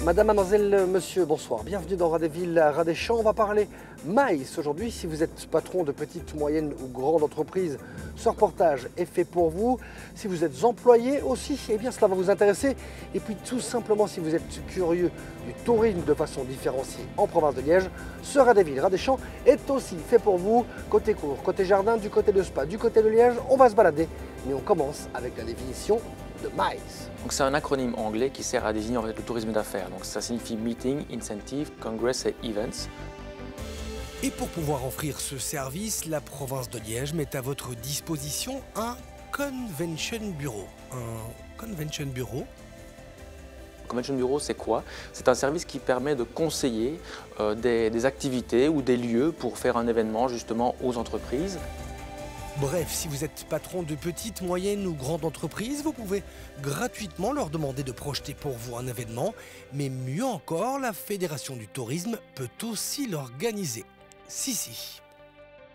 Madame, mademoiselle, monsieur, bonsoir. Bienvenue dans Radéville, Radéchamps. On va parler maïs aujourd'hui. Si vous êtes patron de petite, moyenne ou grande entreprise, ce reportage est fait pour vous. Si vous êtes employé aussi, eh bien cela va vous intéresser. Et puis tout simplement, si vous êtes curieux du tourisme de façon différenciée en province de Liège, ce Radéville, Radéchamps est aussi fait pour vous. Côté cours, côté jardin, du côté de Spa, du côté de Liège, on va se balader. Mais on commence avec la définition de maïs. C'est un acronyme anglais qui sert à désigner en fait, le tourisme d'affaires. Donc ça signifie Meeting, Incentive, Congress et Events. Et pour pouvoir offrir ce service, la province de Liège met à votre disposition un Convention Bureau. Un Convention Bureau. Convention Bureau, c'est quoi? C'est un service qui permet de conseiller des activités ou des lieux pour faire un événement justement aux entreprises. Bref, si vous êtes patron de petite, moyenne ou grande entreprise, vous pouvez gratuitement leur demander de projeter pour vous un événement. Mais mieux encore, la Fédération du tourisme peut aussi l'organiser. Si.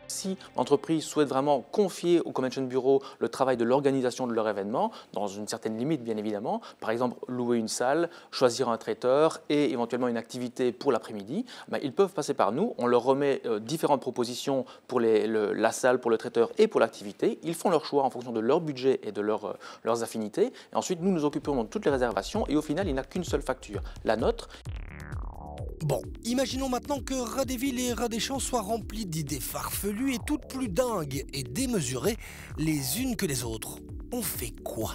Si l'entreprise souhaite vraiment confier au Convention Bureau le travail de l'organisation de leur événement, dans une certaine limite bien évidemment, par exemple louer une salle, choisir un traiteur et éventuellement une activité pour l'après-midi, ils peuvent passer par nous, on leur remet différentes propositions pour la salle, pour le traiteur et pour l'activité. Ils font leur choix en fonction de leur budget et de leurs affinités. Et ensuite, nous nous occupons de toutes les réservations et au final, il n'y a qu'une seule facture, la nôtre. Bon, imaginons maintenant que Radéville et Radéchamps soient remplis d'idées farfelues et toutes plus dingues et démesurées les unes que les autres. On fait quoi?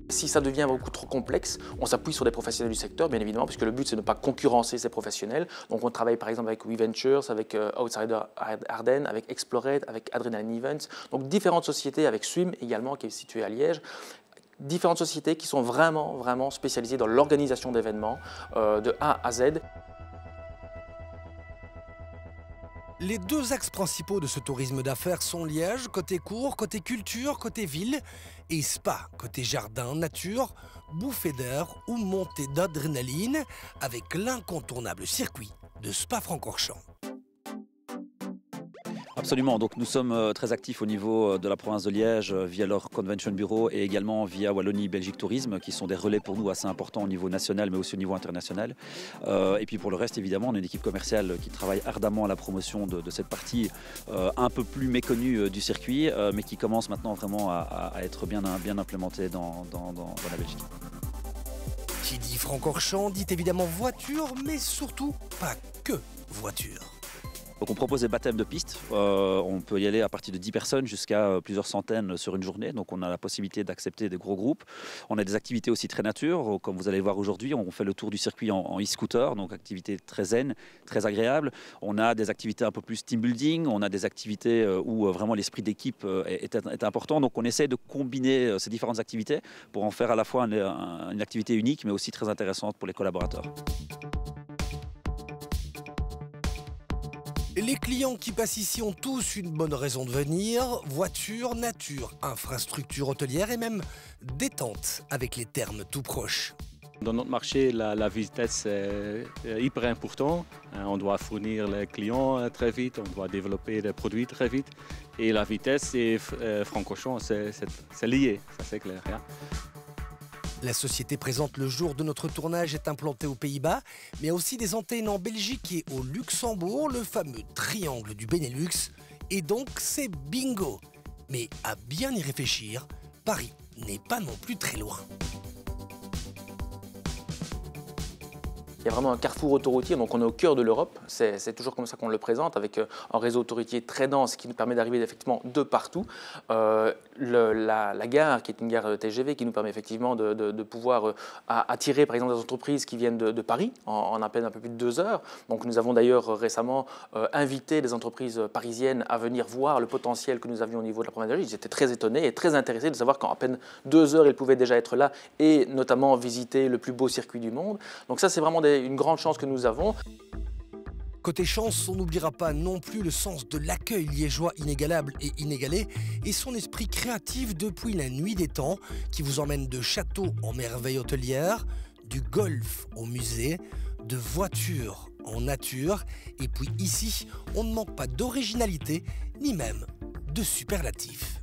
Si ça devient beaucoup trop complexe, on s'appuie sur des professionnels du secteur, bien évidemment, puisque le but, c'est de ne pas concurrencer ces professionnels. Donc, on travaille par exemple avec WeVentures, avec Outsider Ardennes, avec Explorate, avec Adrenaline Events. Donc, différentes sociétés, avec Swim également, qui est située à Liège. Différentes sociétés qui sont vraiment spécialisées dans l'organisation d'événements de A à Z. Les deux axes principaux de ce tourisme d'affaires sont Liège, côté cours, côté culture, côté ville, et Spa, côté jardin, nature, bouffée d'air ou montée d'adrénaline, avec l'incontournable circuit de Spa-Francorchamps. Absolument, donc nous sommes très actifs au niveau de la province de Liège via leur Convention Bureau et également via Wallonie Belgique Tourisme qui sont des relais pour nous assez importants au niveau national mais aussi au niveau international. Et puis pour le reste évidemment on a une équipe commerciale qui travaille ardemment à la promotion de cette partie un peu plus méconnue du circuit mais qui commence maintenant vraiment à être bien implémentée dans la Belgique. Qui dit Francorchamps dit évidemment voiture mais surtout pas que voiture. Donc on propose des baptêmes de piste, on peut y aller à partir de 10 personnes jusqu'à plusieurs centaines sur une journée, donc on a la possibilité d'accepter des gros groupes. On a des activités aussi très nature, comme vous allez voir aujourd'hui, on fait le tour du circuit en e-scooter, donc activité très zen, très agréable. On a des activités un peu plus team building, on a des activités où vraiment l'esprit d'équipe est important, donc on essaie de combiner ces différentes activités pour en faire à la fois une activité unique mais aussi très intéressante pour les collaborateurs. Les clients qui passent ici ont tous une bonne raison de venir, voiture, nature, infrastructure hôtelière et même détente avec les termes tout proches. Dans notre marché, la vitesse est hyper importante. On doit fournir les clients très vite, on doit développer des produits très vite. Et la vitesse et Francorchamps, c'est lié, ça c'est clair. Hein. La société présente le jour de notre tournage est implantée aux Pays-Bas, mais aussi des antennes en Belgique et au Luxembourg, le fameux triangle du Benelux. Et donc c'est bingo. Mais à bien y réfléchir, Paris n'est pas non plus très loin. Il y a vraiment un carrefour autoroutier, donc on est au cœur de l'Europe. C'est toujours comme ça qu'on le présente, avec un réseau autoroutier très dense qui nous permet d'arriver effectivement de partout. La gare, qui est une gare TGV, qui nous permet effectivement de pouvoir attirer par exemple des entreprises qui viennent de Paris en à peine un peu plus de 2 heures. Donc nous avons d'ailleurs récemment invité des entreprises parisiennes à venir voir le potentiel que nous avions au niveau de la province de Liège. Ils étaient très étonnés et très intéressés de savoir qu'en à peine 2 heures, ils pouvaient déjà être là et notamment visiter le plus beau circuit du monde. Donc ça, c'est vraiment une grande chance que nous avons. Côté chance, on n'oubliera pas non plus le sens de l'accueil liégeois inégalable et inégalé et son esprit créatif depuis la nuit des temps qui vous emmène de château en merveille hôtelière, du golf au musée, de voitures en nature et puis ici, on ne manque pas d'originalité ni même de superlatifs.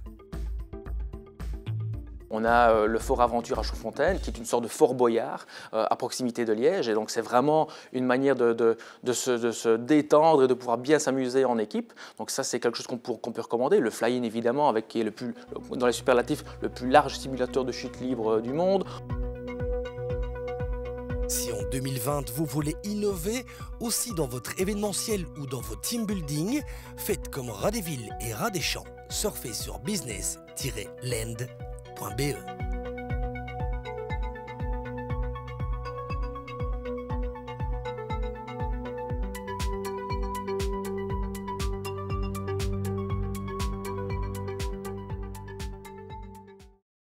On a le Fort Aventure à Chaudfontaine, qui est une sorte de Fort Boyard à proximité de Liège. Et donc c'est vraiment une manière de se détendre et de pouvoir bien s'amuser en équipe. Donc ça, c'est quelque chose qu'on peut recommander. Le Fly-In, évidemment, qui est dans les superlatifs, le plus large simulateur de chute libre du monde. Si en 2020, vous voulez innover aussi dans votre événementiel ou dans vos team building, faites comme Radéville et Radéchamps. Surfez sur business-land.be.